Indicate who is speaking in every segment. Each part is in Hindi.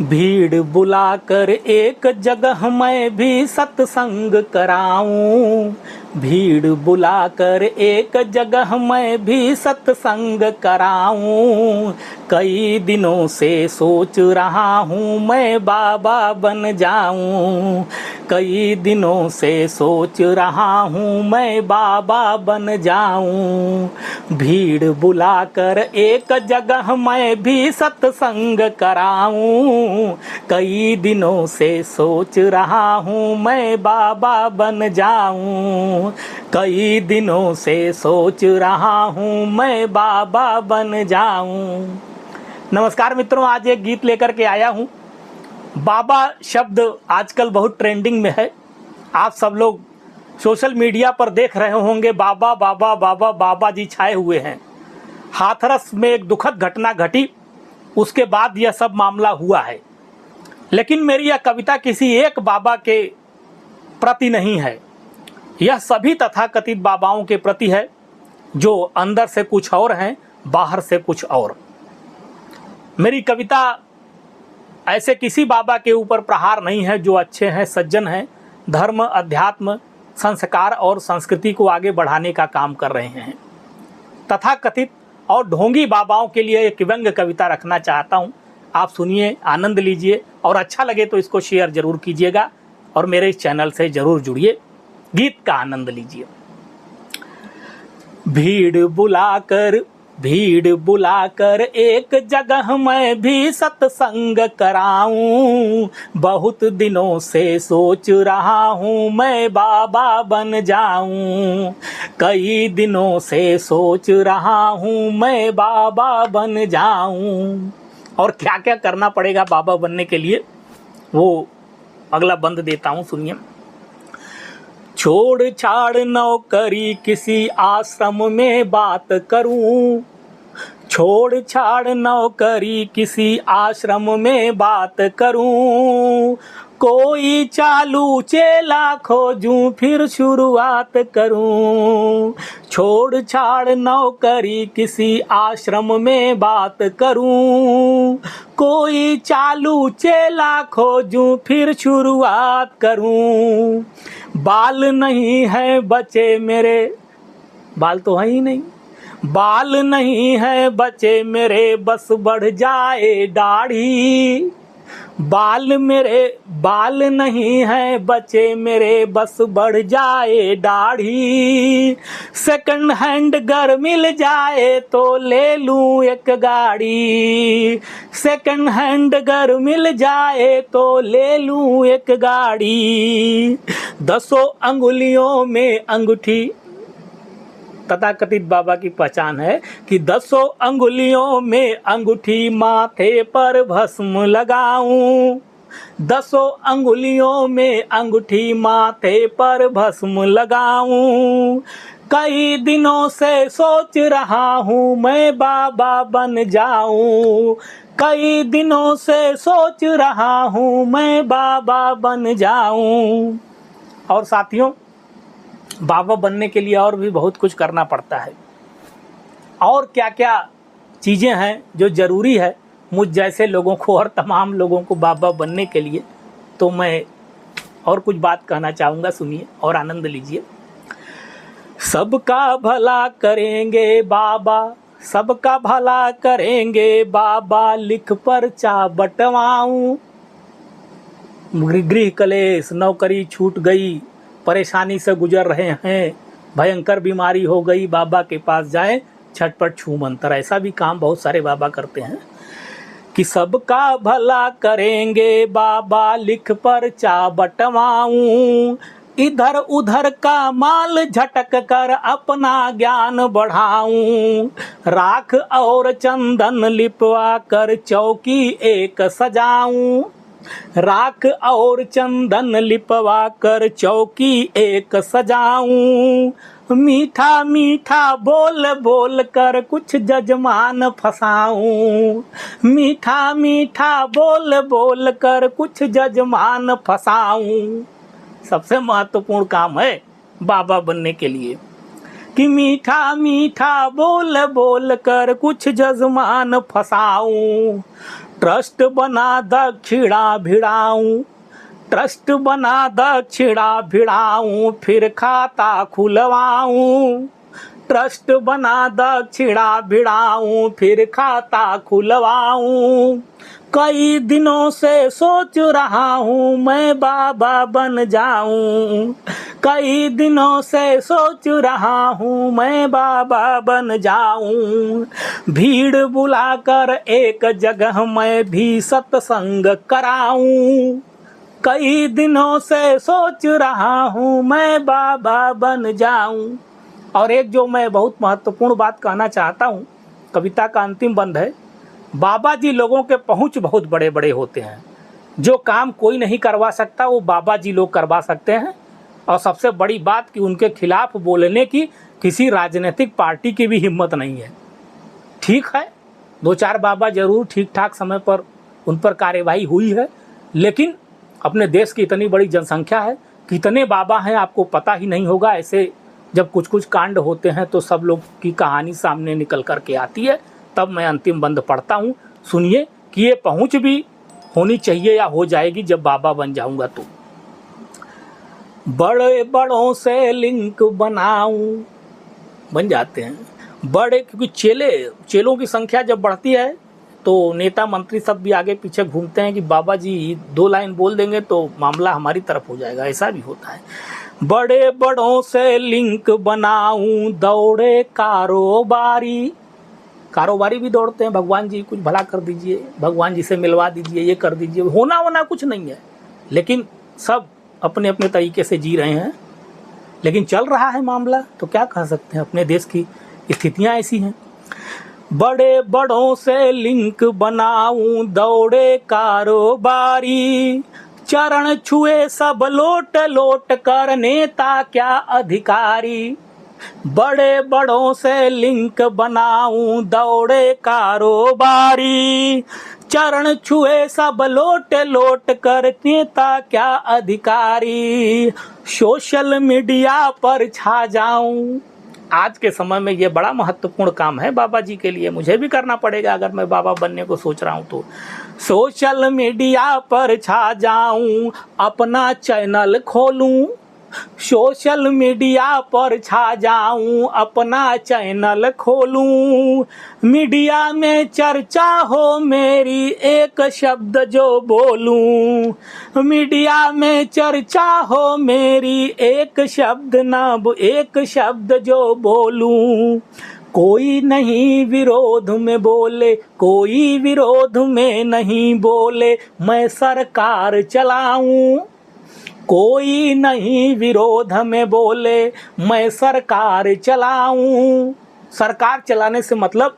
Speaker 1: भीड़ बुलाकर एक जगह मैं भी सत्संग कराऊं। भीड़ बुलाकर एक जगह मैं भी सत्संग कराऊं। कई दिनों से सोच रहा हूँ मैं बाबा बन जाऊं। कई दिनों से सोच रहा हूँ मैं बाबा बन जाऊं। भीड़ बुलाकर एक जगह मैं भी सत्संग कराऊं। कई दिनों से सोच रहा हूँ मैं बाबा बन जाऊं। कई दिनों से सोच रहा हूँ मैं बाबा बन जाऊं। नमस्कार मित्रों, आज एक गीत लेकर के आया हूँ। बाबा शब्द आजकल बहुत ट्रेंडिंग में है। आप सब लोग सोशल मीडिया पर देख रहे होंगे, बाबा बाबा बाबा बाबा जी छाए हुए हैं। हाथरस में एक दुखद घटना घटी, उसके बाद यह सब मामला हुआ है। लेकिन मेरी यह कविता किसी एक बाबा के प्रति नहीं है, यह सभी तथाकथित बाबाओं के प्रति है, जो अंदर से कुछ और हैं, बाहर से कुछ और। मेरी कविता ऐसे किसी बाबा के ऊपर प्रहार नहीं है, जो अच्छे हैं, सज्जन हैं, धर्म, अध्यात्म, संस्कार और संस्कृति को आगे बढ़ाने का काम कर रहे हैं। तथाकथित और ढोंगी बाबाओं के लिए एक व्यंग्य कविता रखना चाहता हूँ। आप सुनिए, आनंद लीजिए, और अच्छा लगे तो इसको शेयर जरूर कीजिएगा और मेरे इस चैनल से जरूर जुड़िए। गीत का आनंद लीजिए। भीड़ बुलाकर एक जगह मैं भी सत्संग कराऊं। बहुत दिनों से सोच रहा हूँ मैं बाबा बन जाऊं। कई दिनों से सोच रहा हूँ मैं बाबा बन जाऊं। और क्या क्या करना पड़ेगा बाबा बनने के लिए, वो अगला बंद देता हूँ, सुनिए। छोड़ छाड़ नौकरी किसी आश्रम में बात करूं। छोड़ छाड़ नौकरी किसी आश्रम में बात करूं। कोई चालू चेला खोजूं फिर शुरुआत करूं। छोड़ छाड़ नौकरी किसी आश्रम में बात करूं। कोई चालू चेला खोजूं फिर शुरुआत करूं। बाल नहीं है बचे मेरे, बाल तो है ही नहीं, बाल नहीं है बचे मेरे, बस बढ़ जाए दाढ़ी। बाल नहीं है बचे मेरे, बस बढ़ जाए दाढ़ी। सेकंड हैंड घर मिल जाए तो ले लूं एक गाड़ी। सेकंड हैंड घर मिल जाए तो ले लूं एक गाड़ी। 10 अंगुलियों में अंगूठी, तथाकथित बाबा की पहचान है कि 10 अंगुलियों में अंगूठी, माथे पर भस्म लगाऊं। 10 अंगुलियों में अंगूठी, माथे पर भस्म लगाऊं। कई दिनों से सोच रहा हूँ मैं बाबा बन जाऊं। कई दिनों से सोच रहा हूँ मैं बाबा बन जाऊं। और साथियों, बाबा बनने के लिए और भी बहुत कुछ करना पड़ता है। और क्या क्या चीज़ें हैं जो ज़रूरी है मुझ जैसे लोगों को और तमाम लोगों को बाबा बनने के लिए, तो मैं और कुछ बात कहना चाहूँगा, सुनिए और आनंद लीजिए। सबका भला करेंगे बाबा, सबका भला करेंगे बाबा, लिख पर्चा बंटवाऊं। गृह कलेश, नौकरी छूट गई, परेशानी से गुजर रहे हैं, भयंकर बीमारी हो गई, बाबा के पास जाएं, छटपट छू मंतर। ऐसा भी काम बहुत सारे बाबा करते हैं कि सबका भला करेंगे बाबा, लिख पर्चा बंटवाऊं। इधर उधर का माल झटक कर अपना ज्ञान बढ़ाऊं। राख और चंदन लिपवा कर चौकी एक सजाऊं। राख और चंदन लिपवा कर चौकी एक सजाऊं। मीठा मीठा बोल बोल कर कुछ जजमान फसाऊं। मीठा मीठा बोल बोल कर कुछ जजमान फसाऊं। सबसे महत्वपूर्ण काम है बाबा बनने के लिए कि मीठा मीठा बोल बोल कर कुछ जजमान फसाऊं। ट्रस्ट बना दक्षिणा भिड़ाऊं, ट्रस्ट बना दक्षिणा भिड़ाऊं, फिर खाता खुलवाऊं। ट्रस्ट बना दक्षिणा भिड़ाऊं, फिर खाता खुलवाऊं। कई दिनों से सोच रहा हूँ मैं बाबा बन जाऊं। कई दिनों से सोच रहा हूँ मैं बाबा बन जाऊं। भीड़ बुलाकर एक जगह मैं भी सत्संग कराऊं। कई दिनों से सोच रहा हूँ मैं बाबा बन जाऊं। और एक जो मैं बहुत महत्वपूर्ण बात कहना चाहता हूँ, कविता का अंतिम बंद है। बाबा जी लोगों के पहुँच बहुत बड़े बड़े होते हैं। जो काम कोई नहीं करवा सकता वो बाबा जी लोग करवा सकते हैं। और सबसे बड़ी बात कि उनके खिलाफ बोलने की किसी राजनीतिक पार्टी की भी हिम्मत नहीं है। ठीक है, 2-4 बाबा जरूर ठीक ठाक समय पर उन पर कार्यवाही हुई है, लेकिन अपने देश की इतनी बड़ी जनसंख्या है, कितने बाबा हैं आपको पता ही नहीं होगा। ऐसे जब कुछ कुछ कांड होते हैं तो सब लोग की कहानी सामने निकल कर के आती है। तब मैं अंतिम बंद पढ़ता हूँ, सुनिए कि ये पहुँच भी होनी चाहिए या हो जाएगी जब बाबा बन जाऊंगा तो। बड़े बड़ों से लिंक बनाऊं, बन जाते हैं बड़े, क्योंकि चेलों की संख्या जब बढ़ती है तो नेता मंत्री सब भी आगे पीछे घूमते हैं कि बाबा जी 2 लाइन बोल देंगे तो मामला हमारी तरफ हो जाएगा। ऐसा भी होता है। बड़े बड़ों से लिंक बनाऊं, दौड़े कारोबारी, कारोबारी भी दौड़ते हैं, भगवान जी कुछ भला कर दीजिए, भगवान जी से मिलवा दीजिए, ये कर दीजिए। होना कुछ नहीं है, लेकिन सब अपने अपने तरीके से जी रहे हैं। लेकिन चल रहा है मामला तो क्या कह सकते हैं, अपने देश की स्थितियां ऐसी हैं। बड़े बड़ों से लिंक बनाऊं, दौड़े कारोबारी, चरण छुए सब लोट लोट कर, नेता क्या अधिकारी। बड़े बड़ों से लिंक बनाऊं, दौड़े कारोबारी, चरण छुए सब लोट लोट कर, नेता क्या अधिकारी। सोशल मीडिया पर छा जाऊं, आज के समय में ये बड़ा महत्वपूर्ण काम है बाबा जी के लिए, मुझे भी करना पड़ेगा अगर मैं बाबा बनने को सोच रहा हूं तो। सोशल मीडिया पर छा जाऊं, अपना चैनल खोलूं। सोशल मीडिया पर छा जाऊं, अपना चैनल खोलूं। मीडिया में चर्चा हो मेरी, एक शब्द जो बोलूं। मीडिया में चर्चा हो मेरी, एक शब्द जो बोलूं। कोई नहीं विरोध में बोले, कोई विरोध में नहीं बोले, मैं सरकार चलाऊं। कोई नहीं विरोध में बोले, मैं सरकार चलाऊं। सरकार चलाने से मतलब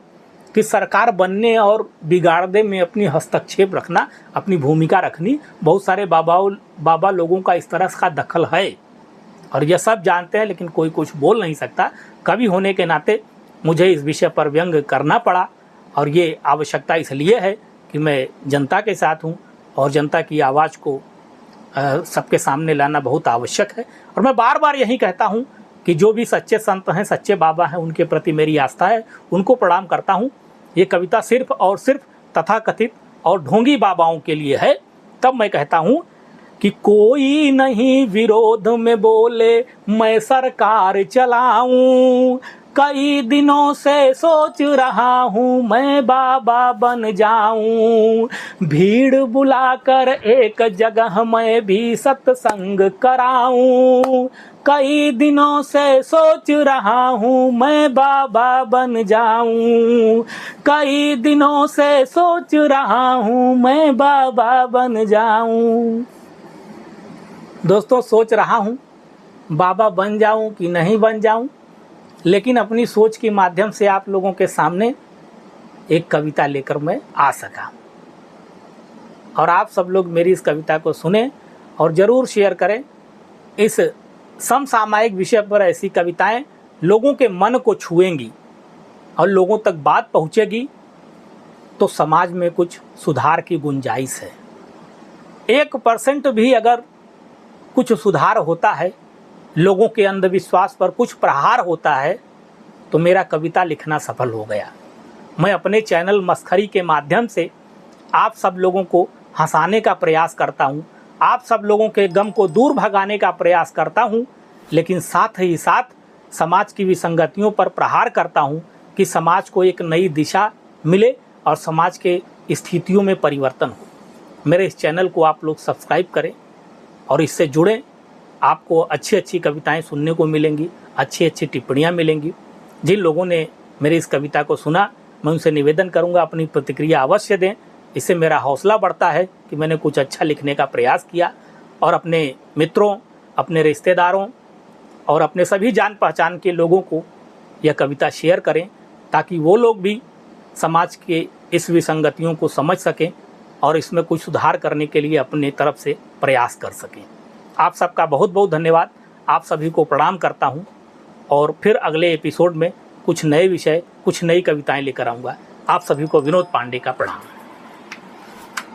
Speaker 1: कि सरकार बनने और बिगाड़ने में अपनी हस्तक्षेप रखना, अपनी भूमिका रखनी। बहुत सारे बाबा लोगों का इस तरह का दखल है और यह सब जानते हैं, लेकिन कोई कुछ बोल नहीं सकता। कवि होने के नाते मुझे इस विषय पर व्यंग करना पड़ा और ये आवश्यकता इसलिए है कि मैं जनता के साथ हूँ और जनता की आवाज़ को सबके सामने लाना बहुत आवश्यक है। और मैं बार बार यही कहता हूँ कि जो भी सच्चे संत हैं, सच्चे बाबा हैं, उनके प्रति मेरी आस्था है, उनको प्रणाम करता हूँ। ये कविता सिर्फ और सिर्फ तथाकथित और ढोंगी बाबाओं के लिए है। तब मैं कहता हूँ कि कोई नहीं विरोध में बोले, मैं सरकार चलाऊं। कई दिनों से सोच रहा हूँ मैं बाबा बन जाऊं। भीड़ बुलाकर एक जगह मैं भी सत्संग कराऊं। कई दिनों से सोच रहा हूँ मैं बाबा बन जाऊं। कई दिनों से सोच रहा हूँ मैं बाबा बन जाऊं। दोस्तों, सोच रहा हूँ बाबा बन जाऊं कि नहीं बन जाऊं, लेकिन अपनी सोच के माध्यम से आप लोगों के सामने एक कविता लेकर मैं आ सका। और आप सब लोग मेरी इस कविता को सुने और ज़रूर शेयर करें। इस समसामयिक विषय पर ऐसी कविताएं लोगों के मन को छुएंगी और लोगों तक बात पहुंचेगी तो समाज में कुछ सुधार की गुंजाइश है। 1% भी अगर कुछ सुधार होता है, लोगों के अंधविश्वास पर कुछ प्रहार होता है, तो मेरा कविता लिखना सफल हो गया। मैं अपने चैनल मस्खरी के माध्यम से आप सब लोगों को हंसाने का प्रयास करता हूँ, आप सब लोगों के गम को दूर भगाने का प्रयास करता हूँ, लेकिन साथ ही साथ समाज की विसंगतियों पर प्रहार करता हूँ कि समाज को एक नई दिशा मिले और समाज के स्थितियों में परिवर्तन हो। मेरे इस चैनल को आप लोग सब्सक्राइब करें और इससे जुड़ें। आपको अच्छी अच्छी कविताएं सुनने को मिलेंगी, अच्छी अच्छी टिप्पणियां मिलेंगी। जिन लोगों ने मेरी इस कविता को सुना, मैं उनसे निवेदन करूंगा अपनी प्रतिक्रिया अवश्य दें। इससे मेरा हौसला बढ़ता है कि मैंने कुछ अच्छा लिखने का प्रयास किया। और अपने मित्रों, अपने रिश्तेदारों और अपने सभी जान पहचान के लोगों को यह कविता शेयर करें, ताकि वो लोग भी समाज के इस विसंगतियों को समझ सकें और इसमें कुछ सुधार करने के लिए अपनी तरफ से प्रयास कर सकें। आप सबका बहुत बहुत धन्यवाद। आप सभी को प्रणाम करता हूं और फिर अगले एपिसोड में कुछ नए विषय, कुछ नई कविताएं लेकर आऊँगा। आप सभी को विनोद पांडे का प्रणाम।